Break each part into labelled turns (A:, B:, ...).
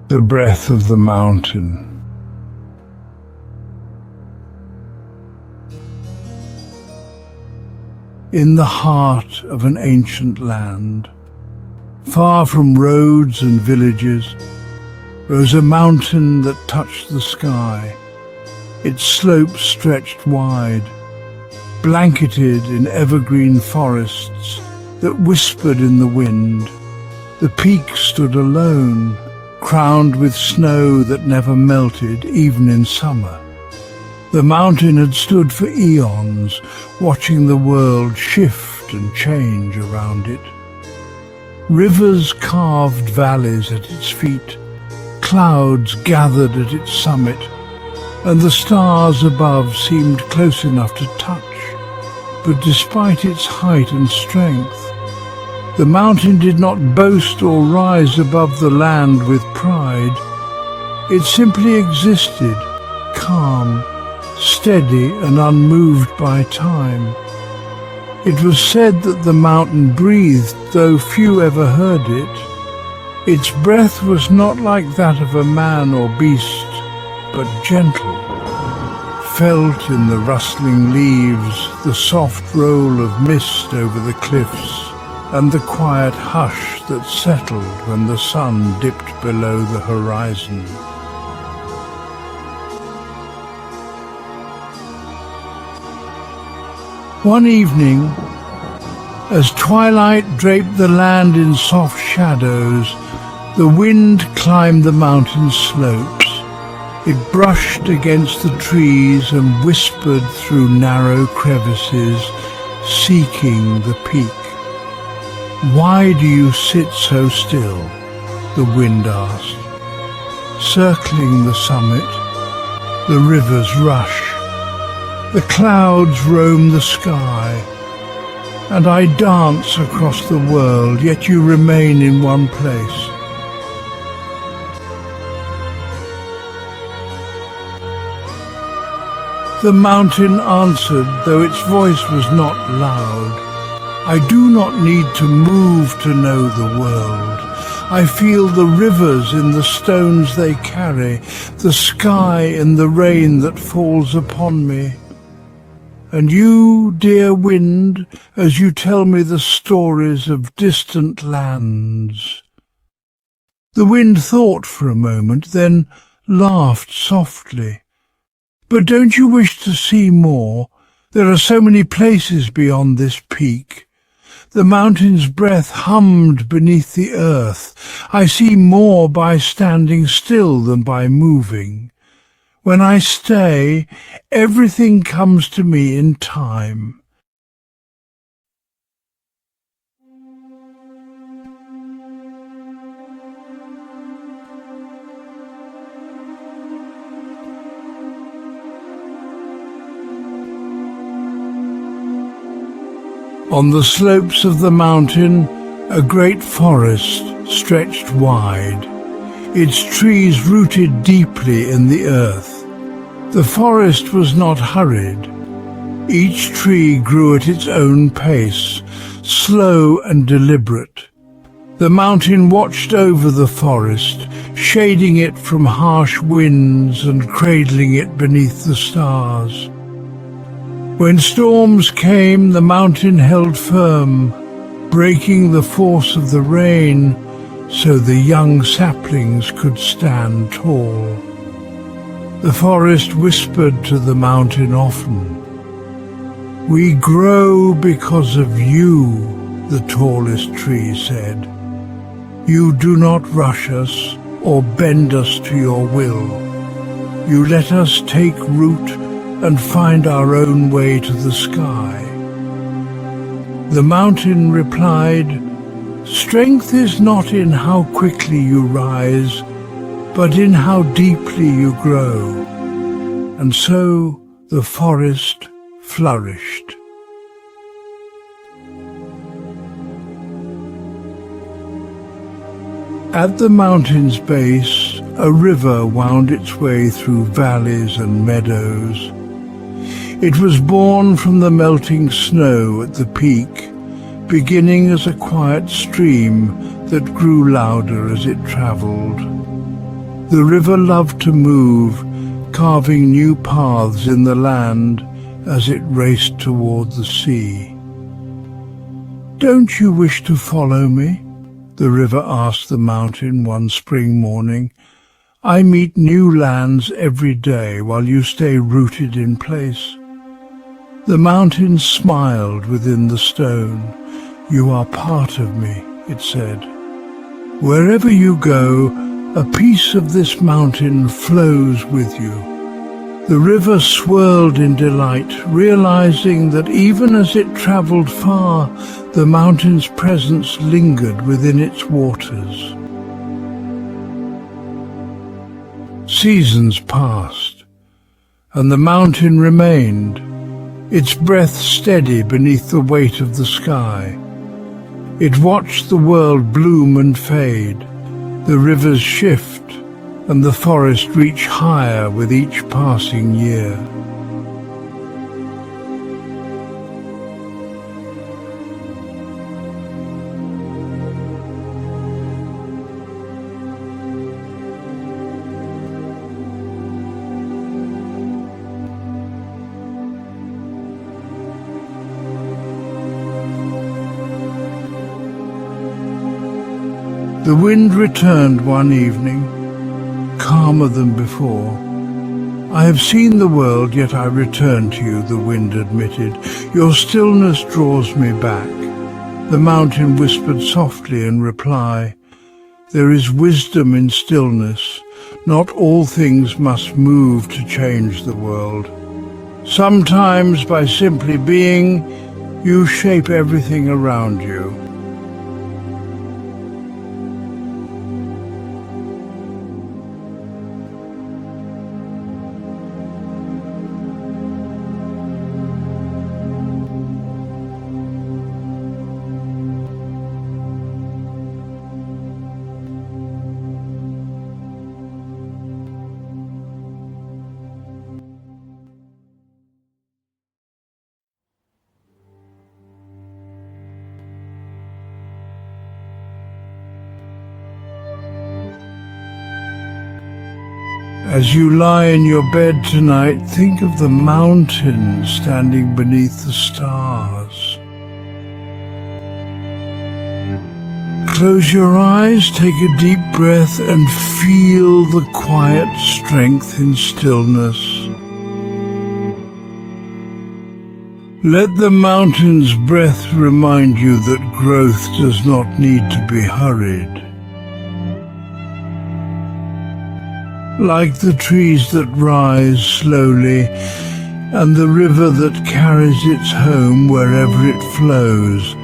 A: The breath of the mountain. In the heart of an ancient land, far from roads and villages, rose a mountain that touched the sky. Its slopes stretched wide, blanketed in evergreen forests that whispered in the wind. The peak stood alone, crowned with snow that never melted, even in summer. The mountain had stood for eons, watching the world shift and change around it. Rivers carved valleys at its feet, clouds gathered at its summit, and the stars above seemed close enough to touch. But despite its height and strength, the mountain did not boast or rise above the land with pride. It simply existed, calm, steady and unmoved by time. It was said that the mountain breathed, though few ever heard it. Its breath was not like that of a man or beast, but gentle, felt in the rustling leaves, the soft roll of mist over the cliffs, and the quiet hush that settled when the sun dipped below the horizon. One evening, as twilight draped the land in soft shadows, the wind climbed the mountain slopes. It brushed against the trees and whispered through narrow crevices, seeking the peak. "Why do you sit so still?" the wind asked. Circling the summit, the rivers rush. The clouds roam the sky, and I dance across the world, yet you remain in one place. The mountain answered, though its voice was not loud. "I do not need to move to know the world. I feel the rivers in the stones they carry, the sky in the rain that falls upon me. And you, dear wind, as you tell me the stories of distant lands." The wind thought for a moment, then laughed softly. "But don't you wish to see more? There are so many places beyond this peak." The mountain's breath hummed beneath the earth. "I see more by standing still than by moving. When I stay, everything comes to me in time." On the slopes of the mountain, a great forest stretched wide, its trees rooted deeply in the earth. The forest was not hurried. Each tree grew at its own pace, slow and deliberate. The mountain watched over the forest, shading it from harsh winds and cradling it beneath the stars. When storms came, the mountain held firm, breaking the force of the rain so the young saplings could stand tall. The forest whispered to the mountain often, "We grow because of you," the tallest tree said. "You do not rush us or bend us to your will. You let us take root and find our own way to the sky." The mountain replied, "Strength is not in how quickly you rise, but in how deeply you grow." And so the forest flourished. At the mountain's base, a river wound its way through valleys and meadows. It was born from the melting snow at the peak, beginning as a quiet stream that grew louder as it travelled. The river loved to move, carving new paths in the land as it raced toward the sea. "Don't you wish to follow me?" the river asked the mountain one spring morning. "I meet new lands every day while you stay rooted in place." The mountain smiled within the stone. "You are part of me," it said. "Wherever you go, a piece of this mountain flows with you." The river swirled in delight, realizing that even as it traveled far, the mountain's presence lingered within its waters. Seasons passed, and the mountain remained, its breath steady beneath the weight of the sky. It watched the world bloom and fade, the rivers shift, and the forest reach higher with each passing year. The wind returned one evening, calmer than before. "I have seen the world, yet I return to you," the wind admitted. "Your stillness draws me back." The mountain whispered softly in reply, "There is wisdom in stillness. Not all things must move to change the world. Sometimes, by simply being, you shape everything around you." As you lie in your bed tonight, think of the mountain standing beneath the stars. Close your eyes, take a deep breath, and feel the quiet strength in stillness. Let the mountain's breath remind you that growth does not need to be hurried. Like the trees that rise slowly, and the river that carries its home wherever it flows,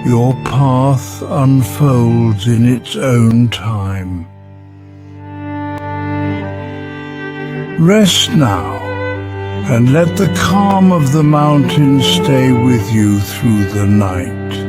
A: your path unfolds in its own time. Rest now, and let the calm of the mountain stay with you through the night.